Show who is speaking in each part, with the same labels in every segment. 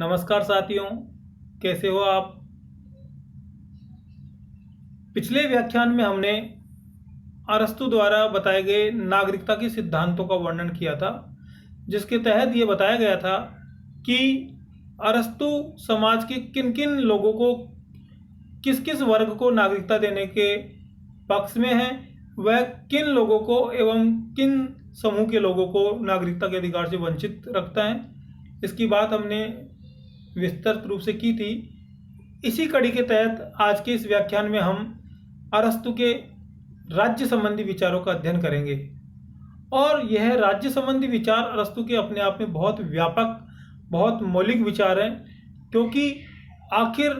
Speaker 1: नमस्कार साथियों, कैसे हो आप। पिछले व्याख्यान में हमने अरस्तु द्वारा बताए गए नागरिकता के सिद्धांतों का वर्णन किया था, जिसके तहत ये बताया गया था कि अरस्तु समाज के किन किन लोगों को, किस किस वर्ग को नागरिकता देने के पक्ष में है, वह किन लोगों को एवं किन समूह के लोगों को नागरिकता के अधिकार से वंचित रखता है। इसकी बात हमने विस्तृत रूप से की थी। इसी कड़ी के तहत आज के इस व्याख्यान में हम अरस्तु के राज्य संबंधी विचारों का अध्ययन करेंगे। और यह राज्य संबंधी विचार अरस्तु के अपने आप में बहुत व्यापक, बहुत मौलिक विचार हैं, क्योंकि आखिर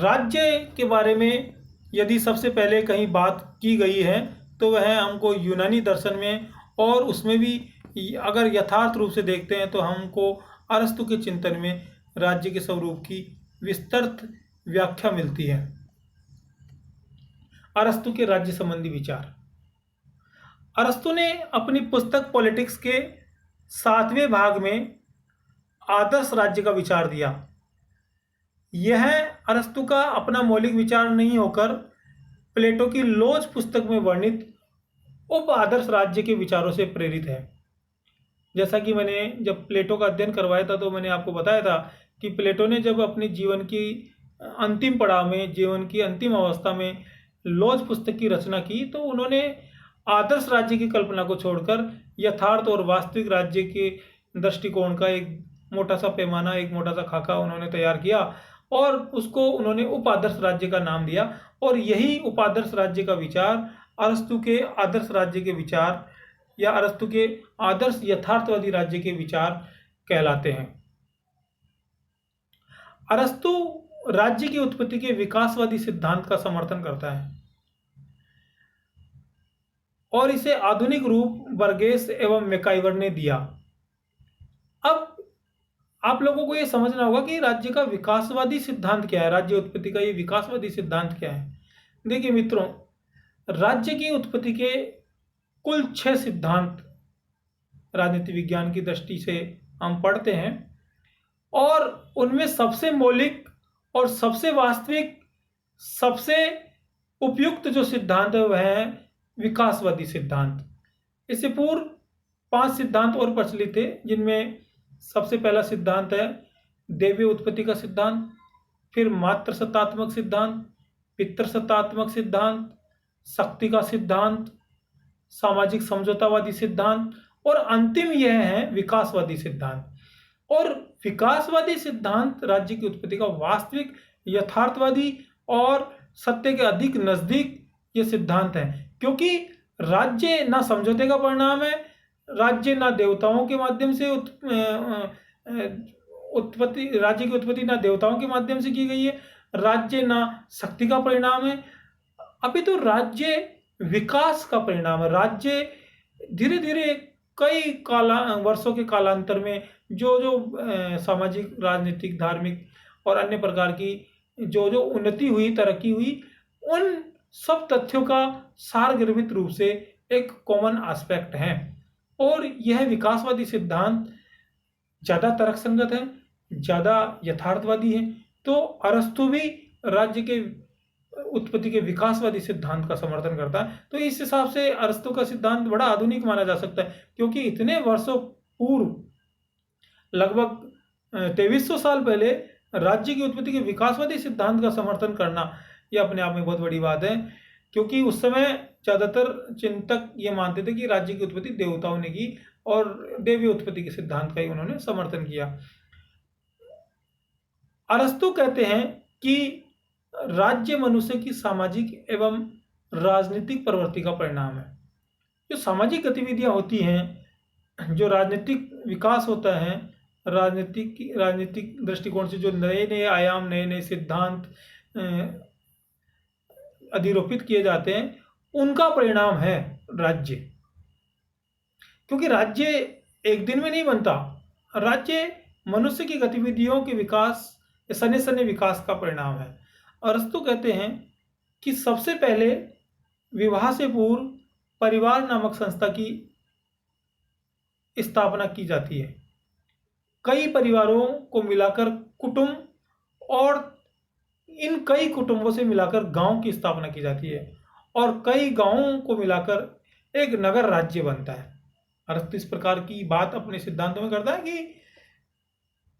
Speaker 1: राज्य के बारे में यदि सबसे पहले कहीं बात की गई है तो वह हमको यूनानी दर्शन में, और उसमें भी अगर यथार्थ रूप से देखते हैं तो हमको अरस्तु के चिंतन में राज्य के स्वरूप की विस्तृत व्याख्या मिलती है। अरस्तु के राज्य संबंधी विचार। अरस्तु ने अपनी पुस्तक पॉलिटिक्स के 7वें भाग में आदर्श राज्य का विचार दिया। यह अरस्तु का अपना मौलिक विचार नहीं होकर प्लेटो की लोज पुस्तक में वर्णित उप आदर्श राज्य के विचारों से प्रेरित है। जैसा कि मैंने जब प्लेटो का अध्ययन करवाया था तो मैंने आपको बताया था कि प्लेटो ने जब अपने जीवन की अंतिम पड़ाव में, जीवन की अंतिम अवस्था में लोज पुस्तक की रचना की, तो उन्होंने आदर्श राज्य की कल्पना को छोड़कर यथार्थ और वास्तविक राज्य के दृष्टिकोण का एक मोटा सा पैमाना, एक मोटा सा खाका उन्होंने तैयार किया और उसको उन्होंने उपादर्श राज्य का नाम दिया। और यही उपादर्श राज्य का विचार अरस्तु के आदर्श राज्य के विचार या अरस्तु के आदर्श यथार्थवादी राज्य के विचार कहलाते हैं। अरस्तु राज्य की उत्पत्ति के विकासवादी सिद्धांत का समर्थन करता है और इसे आधुनिक रूप बर्गेस एवं मैकाइवर ने दिया। अब आप लोगों को यह समझना होगा कि राज्य का विकासवादी सिद्धांत क्या है, राज्य उत्पत्ति का ये विकासवादी सिद्धांत क्या है। देखिए मित्रों, राज्य की उत्पत्ति के कुल 6 सिद्धांत राजनीति विज्ञान की दृष्टि से हम पढ़ते हैं, और उनमें सबसे मौलिक और सबसे वास्तविक, सबसे उपयुक्त जो सिद्धांत है वह है विकासवादी सिद्धांत। इससे पूर्व 5 सिद्धांत और प्रचलित थे, जिनमें सबसे पहला सिद्धांत है दैवीय उत्पत्ति का सिद्धांत, फिर मातृ सत्तात्मक सिद्धांत, पितृसत्तात्मक सिद्धांत, शक्ति का सिद्धांत, सामाजिक समझौतावादी सिद्धांत, और अंतिम यह है विकासवादी सिद्धांत। और विकासवादी सिद्धांत राज्य की उत्पत्ति का वास्तविक, यथार्थवादी और सत्य के अधिक नजदीक ये सिद्धांत है, क्योंकि राज्य ना समझौते का परिणाम है, राज्य ना देवताओं के माध्यम से उत्पत्ति, राज्य की उत्पत्ति ना देवताओं के माध्यम से की गई है, राज्य ना शक्ति का परिणाम है, अभी तो राज्य विकास का परिणाम है। राज्य धीरे धीरे कई वर्षों के कालांतर में जो सामाजिक, राजनीतिक, धार्मिक और अन्य प्रकार की जो उन्नति हुई, तरक्की हुई, उन सब तथ्यों का सारगर्भित रूप से एक कॉमन एस्पेक्ट है। और यह विकासवादी सिद्धांत ज़्यादा तर्कसंगत है, ज़्यादा यथार्थवादी है। तो अरस्तु भी राज्य के उत्पत्ति के विकासवादी सिद्धांत का समर्थन करता है। तो इस हिसाब से अरस्तु का सिद्धांत बड़ा आधुनिक माना जा सकता है, क्योंकि इतने वर्षों पूर्व, लगभग 2300 साल पहले राज्य की उत्पत्ति के विकासवादी सिद्धांत का समर्थन करना यह अपने आप में बहुत बड़ी बात है, क्योंकि उस समय ज़्यादातर चिंतक ये मानते थे कि राज्य की उत्पत्ति देवताओं ने की, और देवी उत्पत्ति के सिद्धांत का ही उन्होंने समर्थन किया। अरस्तु कहते हैं कि राज्य मनुष्य की सामाजिक एवं राजनीतिक प्रवृत्ति का परिणाम है। जो सामाजिक गतिविधियां होती हैं, जो राजनीतिक विकास होता है, राजनीतिक दृष्टिकोण से जो नए नए आयाम, नए नए सिद्धांत अधिरोपित किए जाते हैं, उनका परिणाम है राज्य। क्योंकि राज्य एक दिन में नहीं बनता, राज्य मनुष्य की गतिविधियों के विकास, सने सने विकास का परिणाम है। अरस्तु कहते हैं कि सबसे पहले विवाह से पूर्व परिवार नामक संस्था की स्थापना की जाती है। कई परिवारों को मिलाकर कुटुंब और इन कई कुटुंबों से मिलाकर गांव की स्थापना की जाती है और कई गांवों को मिलाकर एक नगर राज्य बनता है। अरस्तु इस प्रकार की बात अपने सिद्धांतों में करता है कि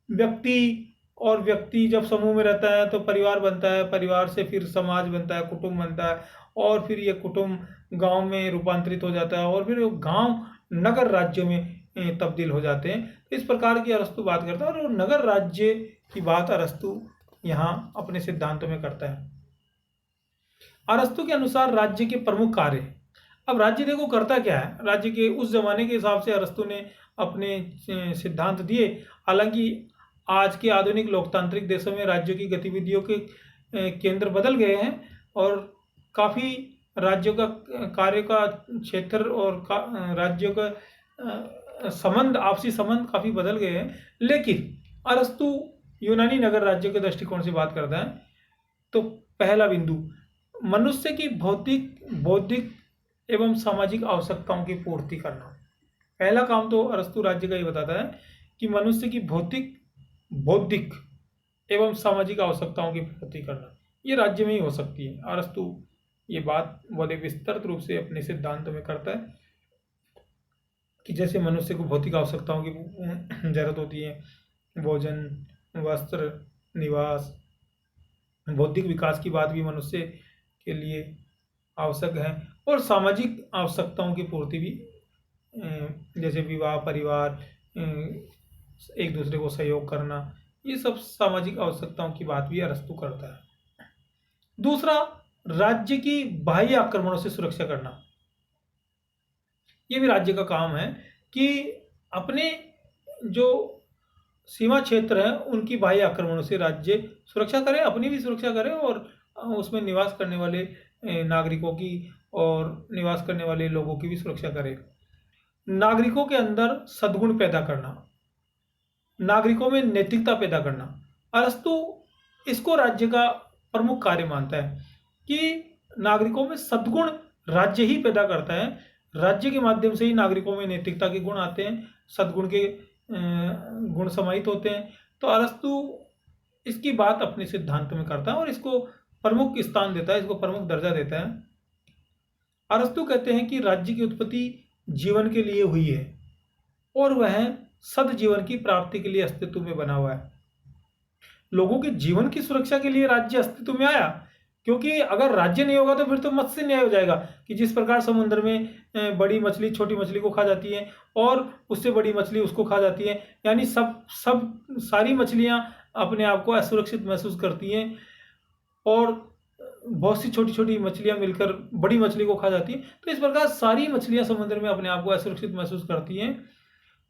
Speaker 1: व्यक्ति और व्यक्ति जब समूह में रहता है तो परिवार बनता है, परिवार से फिर समाज बनता है, कुटुंब बनता है और फिर ये कुटुंब गांव में रूपांतरित हो जाता है और फिर वो गांव नगर राज्यों में तब्दील हो जाते हैं। तो इस प्रकार की अरस्तु बात करता है और नगर राज्य की बात अरस्तु यहाँ अपने सिद्धांतों में करता है। अरस्तु के अनुसार राज्य के प्रमुख कार्य, अब राज्य देखो करता क्या है, राज्य के उस जमाने के हिसाब से अरस्तु ने अपने सिद्धांत दिए। हालांकि आज के आधुनिक लोकतांत्रिक देशों में राज्यों की गतिविधियों के केंद्र बदल गए हैं और काफ़ी राज्यों का कार्य का क्षेत्र और राज्यों का संबंध, आपसी संबंध काफ़ी बदल गए हैं। लेकिन अरस्तु यूनानी नगर राज्यों के दृष्टिकोण से बात करता है। तो पहला बिंदु, मनुष्य की भौतिक, बौद्धिक एवं सामाजिक आवश्यकताओं की पूर्ति करना। पहला काम तो अरस्तु राज्य का ही बताता है कि मनुष्य की भौतिक, बौद्धिक एवं सामाजिक आवश्यकताओं की पूर्ति करना ये राज्य में ही हो सकती है। अरस्तु ये बात बड़े विस्तृत रूप से अपने सिद्धांत में करता है कि जैसे मनुष्य को भौतिक आवश्यकताओं की जरूरत होती है, भोजन, वस्त्र, निवास, बौद्धिक विकास की बात भी मनुष्य के लिए आवश्यक है और सामाजिक आवश्यकताओं की पूर्ति भी, जैसे विवाह, परिवार, एक दूसरे को सहयोग करना, ये सब सामाजिक आवश्यकताओं की बात भी अरस्तु करता है। दूसरा, राज्य की बाह्य आक्रमणों से सुरक्षा करना। ये भी राज्य का काम है कि अपने जो सीमा क्षेत्र है उनकी बाह्य आक्रमणों से राज्य सुरक्षा करे, अपनी भी सुरक्षा करे और उसमें निवास करने वाले नागरिकों की और निवास करने वाले लोगों की भी सुरक्षा करे। नागरिकों के अंदर सद्गुण पैदा करना, नागरिकों में नैतिकता पैदा करना। अरस्तु इसको राज्य का प्रमुख कार्य मानता है कि नागरिकों में सद्गुण राज्य ही पैदा करता है। राज्य के माध्यम से ही नागरिकों में नैतिकता के गुण आते हैं, सद्गुण के गुण समाहित होते हैं। तो अरस्तु इसकी बात अपने सिद्धांत में करता है और इसको प्रमुख स्थान देता है, इसको प्रमुख दर्जा देता है। अरस्तु कहते हैं कि राज्य की उत्पत्ति जीवन के लिए हुई है और वह सद्जीवन की प्राप्ति के लिए अस्तित्व में बना हुआ है। लोगों के जीवन की सुरक्षा के लिए राज्य अस्तित्व में आया, क्योंकि अगर राज्य नहीं होगा तो फिर तो मत्स्य न्याय हो जाएगा कि जिस प्रकार समुद्र में बड़ी मछली छोटी मछली को खा जाती है और उससे बड़ी मछली उसको खा जाती है, यानी सारी मछलियां अपने आप को असुरक्षित महसूस करती हैं और बहुत सी छोटी छोटी मछलियां मिलकर बड़ी मछली को खा जाती हैं। तो इस प्रकार सारी मछलियां समुद्र में अपने आप को असुरक्षित महसूस करती हैं।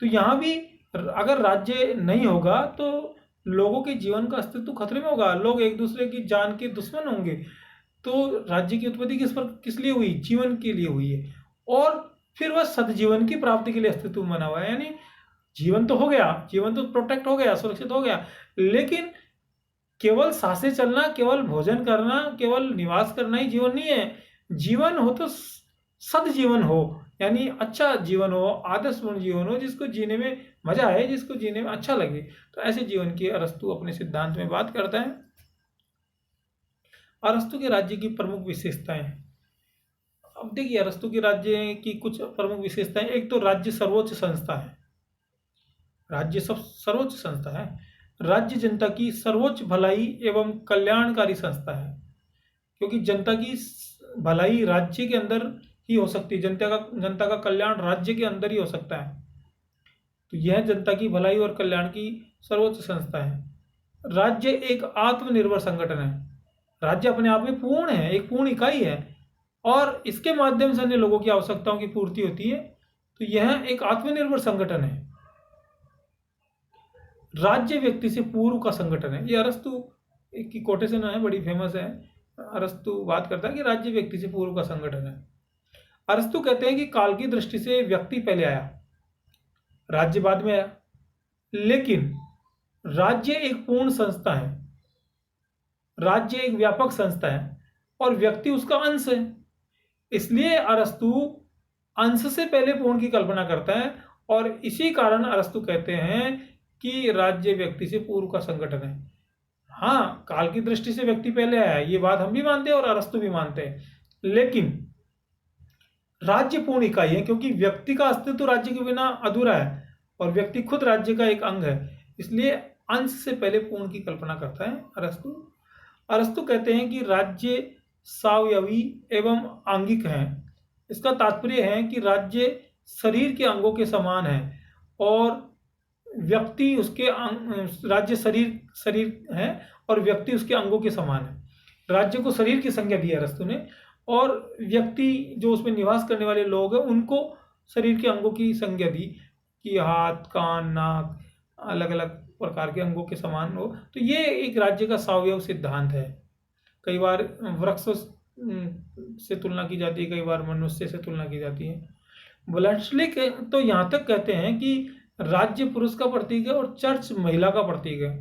Speaker 1: तो यहाँ भी अगर राज्य नहीं होगा तो लोगों के जीवन का अस्तित्व खतरे में होगा, लोग एक दूसरे की जान के दुश्मन होंगे। तो राज्य की उत्पत्ति किस लिए हुई? जीवन के लिए हुई है और फिर वह सद्जीवन की प्राप्ति के लिए अस्तित्व में बना हुआ है। यानी जीवन तो हो गया, जीवन तो प्रोटेक्ट हो गया, सुरक्षित हो गया, लेकिन केवल सांसें चलना, केवल भोजन करना, केवल निवास करना ही जीवन नहीं है। जीवन हो तो सद्जीवन हो, यानी अच्छा जीवन हो, आदर्शपूर्ण जीवन हो, जिसको जीने में मजा आए, जिसको जीने में अच्छा लगे। तो ऐसे जीवन की अरस्तु अपने सिद्धांत में बात करता है। अरस्तु के राज्य की प्रमुख विशेषताएं। अब देखिए अरस्तु के राज्य की कुछ प्रमुख विशेषताएं। एक तो राज्य सर्वोच्च संस्था है, राज्य सर्वोच्च संस्था है। राज्य जनता की सर्वोच्च भलाई एवं कल्याणकारी संस्था है, क्योंकि जनता की भलाई राज्य के अंदर ही हो सकती है, जनता का कल्याण राज्य के अंदर ही हो सकता है। तो यह जनता की भलाई और कल्याण की सर्वोच्च संस्था है। राज्य एक आत्मनिर्भर संगठन है, राज्य अपने आप में पूर्ण है, एक पूर्ण इकाई है और इसके माध्यम से अन्य लोगों की आवश्यकताओं की पूर्ति होती है। तो यह एक आत्मनिर्भर संगठन है। राज्य व्यक्ति से पूर्व का संगठन है। ये अरस्तु की कोटेशन है, बड़ी फेमस है। अरस्तु बात करता है कि राज्य व्यक्ति से पूर्व का संगठन है। अरस्तु कहते हैं कि काल की दृष्टि से व्यक्ति पहले आया, राज्य बाद में आया, लेकिन राज्य एक पूर्ण संस्था है, राज्य एक व्यापक संस्था है और व्यक्ति उसका अंश है। इसलिए अरस्तु अंश से पहले पूर्ण की कल्पना करता है और इसी कारण अरस्तु कहते हैं कि राज्य व्यक्ति से पूर्व का संगठन है। हाँ, काल की दृष्टि से व्यक्ति पहले आया है, ये बात हम भी मानते हैं और अरस्तु भी मानते हैं, लेकिन राज्य पूर्ण इकाई है, क्योंकि व्यक्ति का अस्तित्व तो राज्य के बिना अधूरा है और व्यक्ति खुद राज्य का एक अंग है, इसलिए अंश से पहले पूर्ण की कल्पना करता है अरस्तु। अरस्तु कहते हैं कि राज्य सावयवी एवं आंगिक है। इसका तात्पर्य है कि राज्य शरीर के अंगों के समान है और व्यक्ति उसके राज्य शरीर है और व्यक्ति उसके अंगों के समान है। राज्य को शरीर की संज्ञा दी है अरस्तु ने, और व्यक्ति जो उसमें निवास करने वाले लोग हैं उनको शरीर के अंगों की संज्ञा दी कि हाथ, कान, नाक अलग अलग प्रकार के अंगों के समान हो। तो ये एक राज्य का सावयव सिद्धांत है। कई बार वृक्ष से तुलना की जाती है, कई बार मनुष्य से तुलना की जाती है। वोलेंस्लिक तो यहाँ तक कहते हैं कि राज्य पुरुष का प्रतीक है और चर्च महिला का प्रतीक है।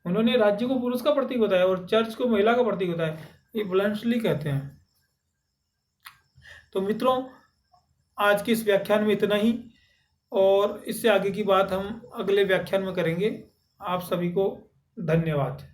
Speaker 1: उन्होंने राज्य को पुरुष का प्रतीक बताया और चर्च को महिला का प्रतीक बताया, ये वोलेंस्ली कहते हैं। तो मित्रों, आज के इस व्याख्यान में इतना ही, और इससे आगे की बात हम अगले व्याख्यान में करेंगे। आप सभी को धन्यवाद।